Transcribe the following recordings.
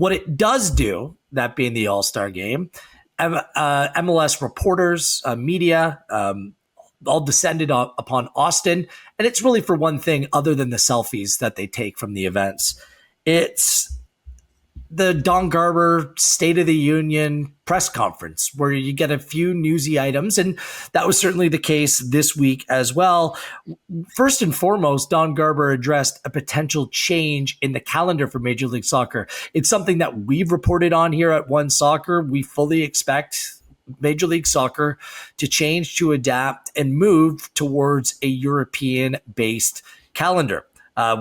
What it does do, that being the All-Star game, MLS reporters, media, all descended upon Austin. And it's really for one thing other than the selfies that they take from the events. It's the Don Garber State of the Union press conference where you get a few newsy items. And that was certainly the case this week as well. First and foremost, Don Garber addressed a potential change in the calendar for Major League Soccer. It's something that we've reported on here at OneSoccer. We fully expect Major League Soccer to change, to adapt, and move towards a European-based calendar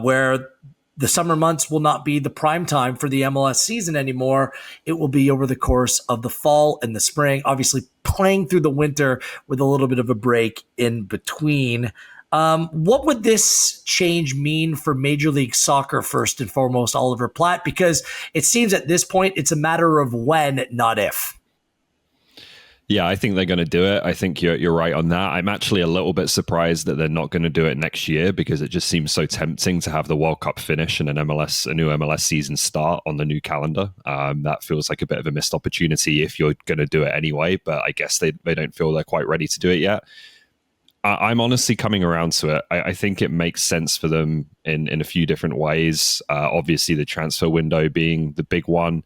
where the summer months will not be the prime time for the MLS season anymore. It will be over the course of the fall and the spring, obviously playing through the winter with a little bit of a break in between. What would this change mean for Major League Soccer, first and foremost, Oliver Platt? Because it seems at this point it's a matter of when, not if. Yeah, I think they're going to do it. I think you're right on that. I'm actually a little bit surprised that they're not going to do it next year because it just seems so tempting to have the World Cup finish and a new MLS season start on the new calendar. That feels like a bit of a missed opportunity if you're going to do it anyway, but I guess they don't feel they're quite ready to do it yet. I'm honestly coming around to it. I think it makes sense for them in a few different ways. Obviously, the transfer window being the big one,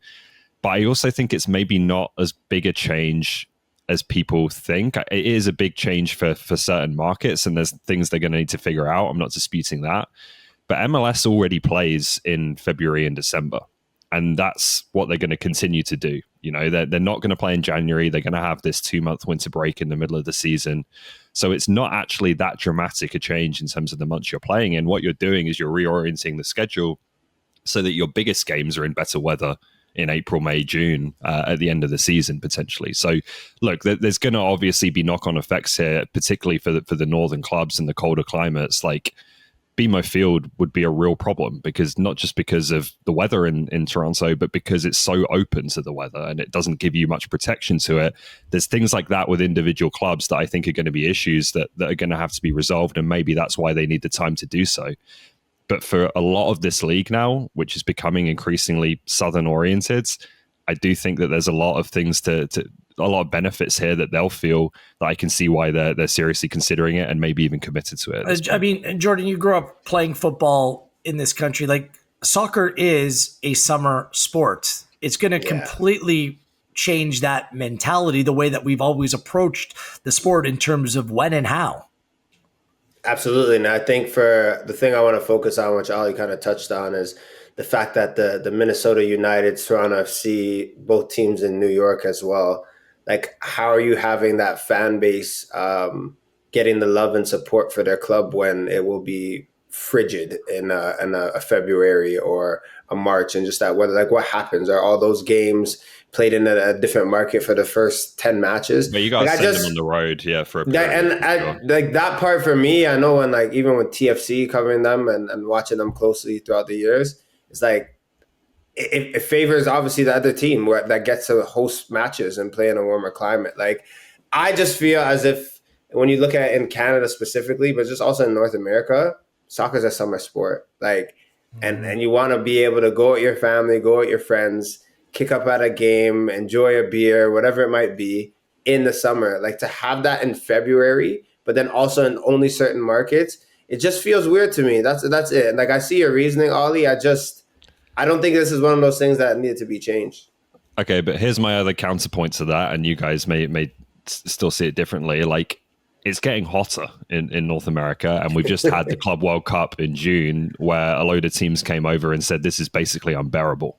but I also think it's maybe not as big a change as people think. It is a big change for certain markets, and there's things they're going to need to figure out. I'm not disputing that. But MLS already plays in February and December, and that's what they're going to continue to do. You know, they're not going to play in January. They're going to have this 2-month winter break in the middle of the season. So it's not actually that dramatic a change in terms of the months you're playing in. What you're doing is you're reorienting the schedule so that your biggest games are in better weather in April, May, June, at the end of the season, potentially. So, look, there's going to obviously be knock-on effects here, particularly for the northern clubs and the colder climates. Like, BMO Field would be a real problem because not just because of the weather in Toronto, but because it's so open to the weather and it doesn't give you much protection to it. There's things like that with individual clubs that I think are going to be issues that are going to have to be resolved, and maybe that's why they need the time to do so. But for a lot of this league now, which is becoming increasingly Southern oriented, I do think that there's a lot of things a lot of benefits here that they'll feel that I can see why they're seriously considering it and maybe even committed to it. I mean, Jordan, you grew up playing football in this country. Like, soccer is a summer sport. It's going to completely change that mentality, the way that we've always approached the sport in terms of when and how. Absolutely. And I think for the thing I want to focus on, which Ali kind of touched on, is the fact that the Minnesota United, Toronto FC, both teams in New York as well, like, how are you having that fan base getting the love and support for their club when it will be frigid in a February or a March, and just that weather? Like, what happens? Are all those games played in a different market for the first 10 matches? But you got to send them on the road, for a period. Like, that part for me, I know, when, like, even with TFC covering them and watching them closely throughout the years, it's like it favors obviously the other team that gets to host matches and play in a warmer climate. Like, I just feel as if when you look at it in Canada specifically, but just also in North America, soccer's a summer sport. Like, and you want to be able to go with your family, go with your friends, kick up at a game, enjoy a beer, whatever it might be, in the summer. Like, to have that in February, but then also in only certain markets, it just feels weird to me. That's it. And, like, I see your reasoning, Ollie. I don't think this is one of those things that need to be changed. Okay, but here's my other counterpoint to that, and you guys may still see it differently. Like, it's getting hotter in North America, and we've just had the Club World Cup in June where a load of teams came over and said this is basically unbearable.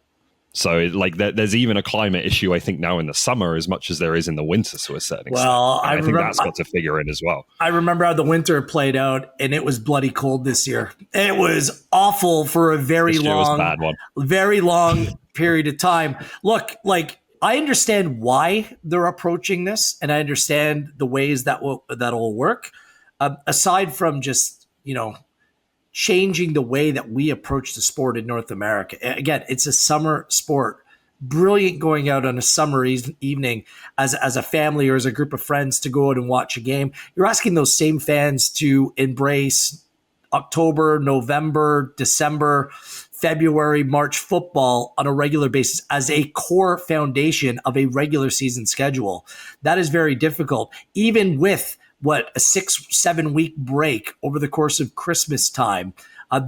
So, like, there's even a climate issue, I think, now in the summer as much as there is in the winter to a certain extent. Well, I think that's got to figure in as well. I remember how the winter played out, and it was bloody cold this year. It was awful for a very long period of time. Look, like, I understand why they're approaching this, and I understand the ways that'll work. Aside from just, changing the way that we approach the sport in North America. Again, it's a summer sport. Brilliant going out on a summer evening as a family or as a group of friends to go out and watch a game. You're asking those same fans to embrace October, November, December, February, March football on a regular basis as a core foundation of a regular season schedule. That is very difficult, even with a 6-7 week break over the course of Christmas time.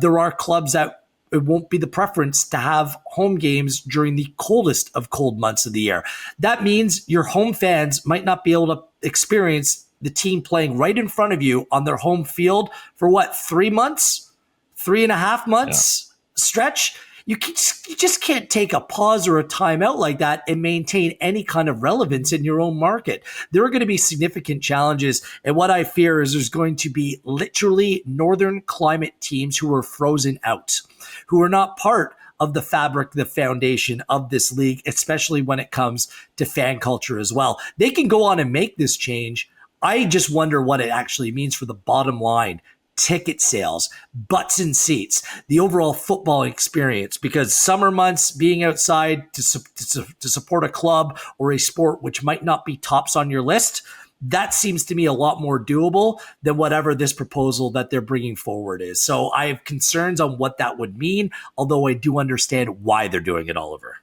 There are clubs that it won't be the preference to have home games during the coldest of cold months of the year. That means your home fans might not be able to experience the team playing right in front of you on their home field for 3 months, 3.5 months stretch. You just can't take a pause or a timeout like that and maintain any kind of relevance in your own market. There are going to be significant challenges. And what I fear is there's going to be literally northern climate teams who are frozen out, who are not part of the fabric, the foundation of this league, especially when it comes to fan culture as well. They can go on and make this change. I just wonder what it actually means for the bottom line. Ticket sales, butts in seats, the overall football experience, because summer months being outside to support a club or a sport which might not be tops on your list, that seems to me a lot more doable than whatever this proposal that they're bringing forward is. So I have concerns on what that would mean, although I do understand why they're doing it, Oliver.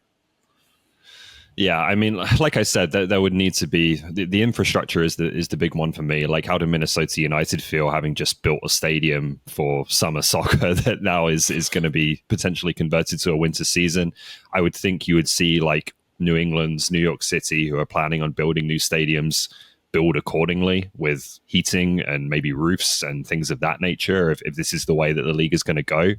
Yeah, I mean, like I said, there would need to be the infrastructure is the big one for me. Like, how do Minnesota United feel having just built a stadium for summer soccer that now is going to be potentially converted to a winter season? I would think you would see like New England's, New York City, who are planning on building new stadiums, build accordingly with heating and maybe roofs and things of that nature if this is the way that the league is going to go.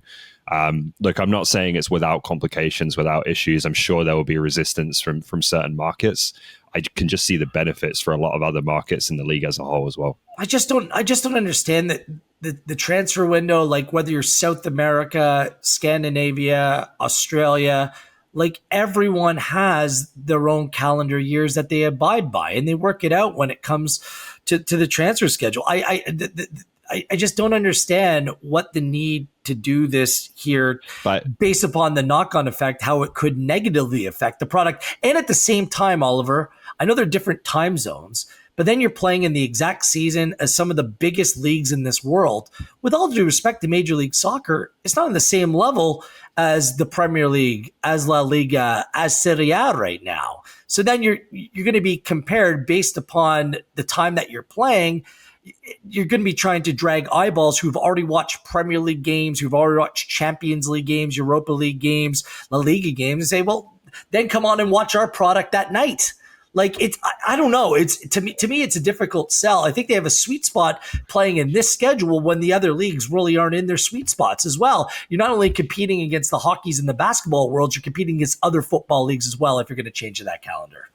Look, I'm not saying it's without complications, without issues. I'm sure there will be resistance from certain markets. I can just see the benefits for a lot of other markets in the league as a whole as well. I just don't understand that the transfer window, like whether you're South America, Scandinavia, Australia, like everyone has their own calendar years that they abide by, and they work it out when it comes to the transfer schedule. I just don't understand what the need to do this here, but based upon the knock-on effect, how it could negatively affect the product. And at the same time, Oliver, I know they're different time zones, but then you're playing in the exact season as some of the biggest leagues in this world. With all due respect to Major League Soccer, it's not on the same level as the Premier League, as La Liga, as Serie A right now. So then you're going to be compared based upon the time that you're playing. You're going to be trying to drag eyeballs who've already watched Premier League games, who've already watched Champions League games, Europa League games, La Liga games, and say, well, then come on and watch our product that night. Like, it's, I don't know. It's to me, it's a difficult sell. I think they have a sweet spot playing in this schedule when the other leagues really aren't in their sweet spots as well. You're not only competing against the hockeys and the basketball worlds, you're competing against other football leagues as well if you're going to change that calendar.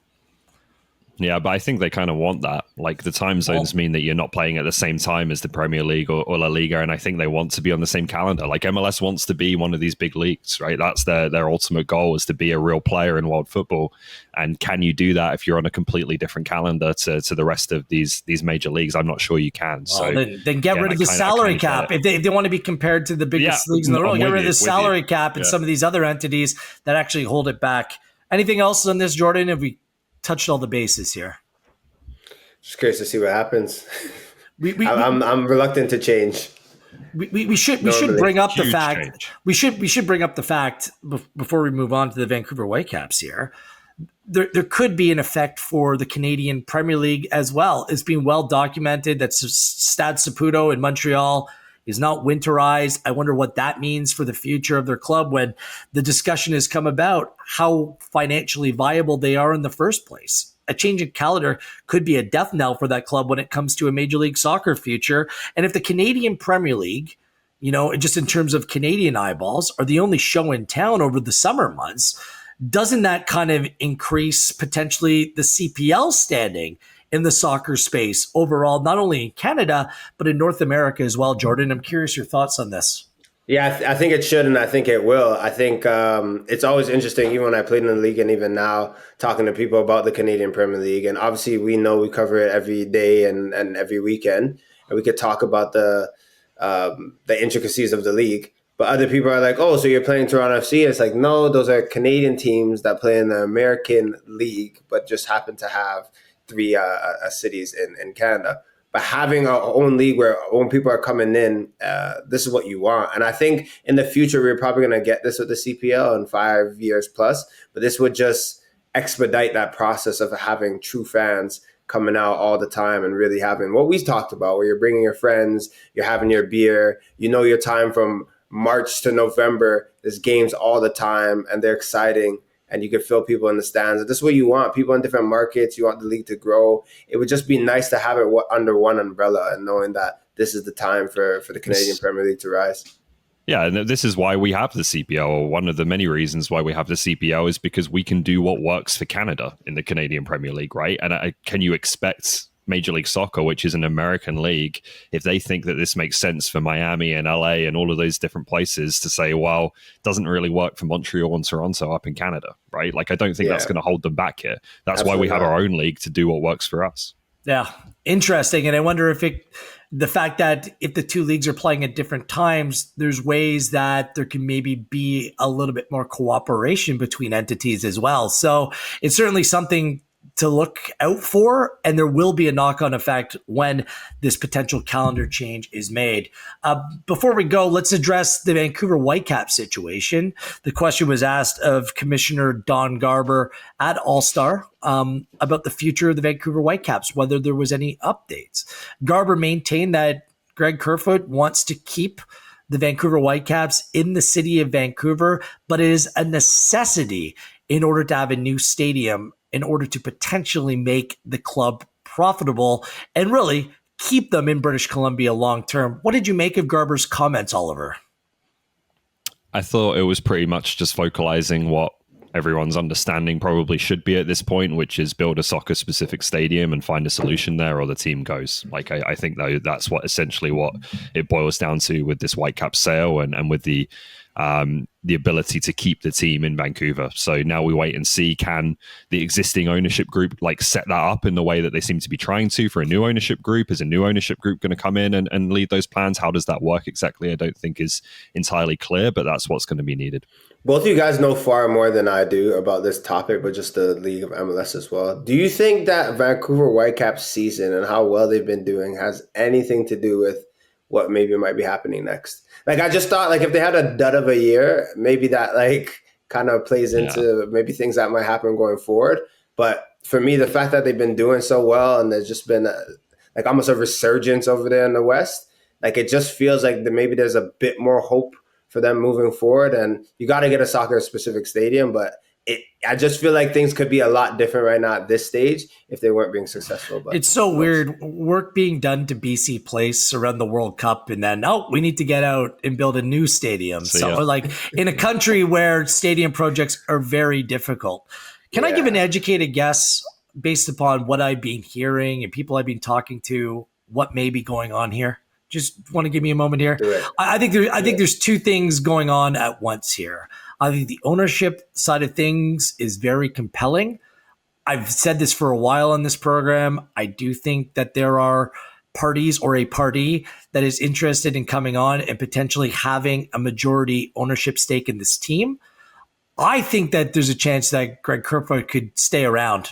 Yeah, but I think they kind of want that. Like, the time zones mean that you're not playing at the same time as the Premier League or La Liga, and I think they want to be on the same calendar. Like, MLS wants to be one of these big leagues, right? That's their ultimate goal, is to be a real player in world football. And can you do that if you're on a completely different calendar to the rest of these major leagues? I'm not sure you can. Well, so then get rid of the salary cap. If they want to be compared to the biggest leagues in the world, get rid of the salary cap and some of these other entities that actually hold it back. Anything else on this, Jordan? Have we touched all the bases here? Just curious to see what happens. I'm reluctant to change. We should bring up the fact change. we should bring up the fact before we move on to the Vancouver Whitecaps here. There could be an effect for the Canadian Premier League as well. It's been well documented that Stade Saputo in Montreal is not winterized. I wonder what that means for the future of their club when the discussion has come about how financially viable they are in the first place. A change in calendar could be a death knell for that club when it comes to a Major League Soccer future. And if the Canadian Premier League, just in terms of Canadian eyeballs, are the only show in town over the summer months, doesn't that kind of increase potentially the CPL standing in the soccer space overall, not only in Canada, but in North America as well? Jordan, I'm curious your thoughts on this. Yeah, I think it should, and I think it will. I think it's always interesting, even when I played in the league and even now, talking to people about the Canadian Premier League. And obviously, we know we cover it every day and every weekend, and we could talk about the intricacies of the league. But other people are like, oh, so you're playing Toronto FC? It's like, no, those are Canadian teams that play in the American League, but just happen to have three cities in Canada. But having our own league where our own people are coming in, this is what you want. And I think in the future, we're probably going to get this with the CPL in 5 years plus. But this would just expedite that process of having true fans coming out all the time and really having what we talked about, where you're bringing your friends, you're having your beer, you know your time from March to November. There's games all the time, and they're exciting, and you can feel people in the stands. This is what you want, people in different markets. You want the league to grow. It would just be nice to have it under one umbrella and knowing that this is the time for the Canadian Premier League to rise. Yeah, and this is why we have the CPL. One of the many reasons why we have the CPL is because we can do what works for Canada in the Canadian Premier League, right? And can you expect Major League Soccer, which is an American league, if they think that this makes sense for Miami and LA and all of those different places, to say, well, it doesn't really work for Montreal and Toronto up in Canada, right? Like, I don't think that's going to hold them back here. That's Absolutely why we have our own league to do what works for us. Yeah, interesting. And I wonder if the fact that if the two leagues are playing at different times, there's ways that there can maybe be a little bit more cooperation between entities as well. So it's certainly something to look out for, and there will be a knock-on effect when this potential calendar change is made. Before we go, let's address the Vancouver Whitecaps situation. The question was asked of Commissioner Don Garber at All-Star about the future of the Vancouver Whitecaps, whether there was any updates. Garber maintained that Greg Kerfoot wants to keep the Vancouver Whitecaps in the city of Vancouver, but it is a necessity in order to have a new stadium, in order to potentially make the club profitable and really keep them in British Columbia long term. What did you make of Garber's comments, Oliver? I thought it was pretty much just vocalizing what everyone's understanding probably should be at this point, which is build a soccer-specific stadium and find a solution there, or the team goes. Like, I think that's what essentially what it boils down to with this Whitecaps sale and with the ability to keep the team in Vancouver. So now we wait and see, can the existing ownership group like set that up in the way that they seem to be trying to for a new ownership group? Is a new ownership group going to come in and lead those plans? How does that work exactly? I don't think is entirely clear, but that's what's going to be needed. Both of you guys know far more than I do about this topic, but just the League of MLS as well. Do you think that Vancouver Whitecaps season and how well they've been doing has anything to do with what maybe might be happening next? Like, I just thought, like, if they had a dud of a year, maybe that, like, kind of plays into maybe things that might happen going forward. But for me, the fact that they've been doing so well and there's just been, like, almost a resurgence over there in the West, like, it just feels like maybe there's a bit more hope for them moving forward. And you got to get a soccer-specific stadium, but I just feel like things could be a lot different right now at this stage if they weren't being successful. But it's so weird. Work being done to BC Place around the World Cup, and then, we need to get out and build a new stadium. So like, in a country where stadium projects are very difficult. Can I give an educated guess based upon what I've been hearing and people I've been talking to, what may be going on here? Just want to give me a moment here. I think there's two things going on at once here. I think the ownership side of things is very compelling. I've said this for a while on this program. I do think that there are parties or a party that is interested in coming on and potentially having a majority ownership stake in this team. I think that there's a chance that Greg Kerfoot could stay around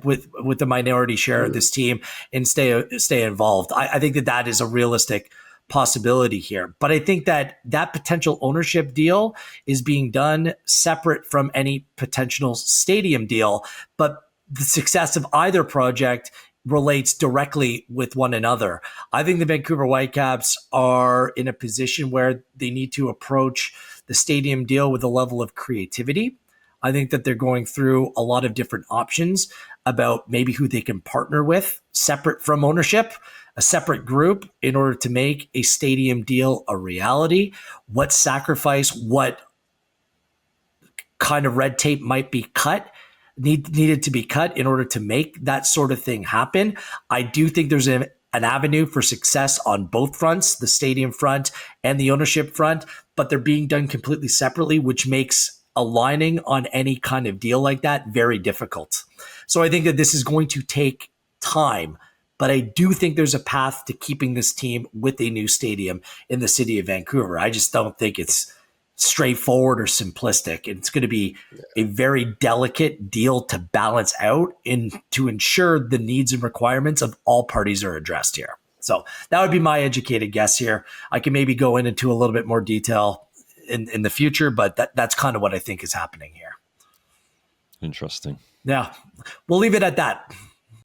with the minority share of this team and stay involved. I think that is a realistic possibility here. But I think that potential ownership deal is being done separate from any potential stadium deal. But the success of either project relates directly with one another. I think the Vancouver Whitecaps are in a position where they need to approach the stadium deal with a level of creativity. I think that they're going through a lot of different options about maybe who they can partner with separate from ownership, a separate group, in order to make a stadium deal a reality. What sacrifice, what kind of red tape might be needed to be cut in order to make that sort of thing happen. I do think there's an avenue for success on both fronts, the stadium front and the ownership front, but they're being done completely separately, which makes aligning on any kind of deal like that very difficult. So I think that this is going to take time, but I do think there's a path to keeping this team with a new stadium in the city of Vancouver. I just don't think it's straightforward or simplistic. It's going to be a very delicate deal to balance out and to ensure the needs and requirements of all parties are addressed here. So that would be my educated guess here. I can maybe go into a little bit more detail in the future, but that's kind of what I think is happening here. Interesting. Yeah, we'll leave it at that.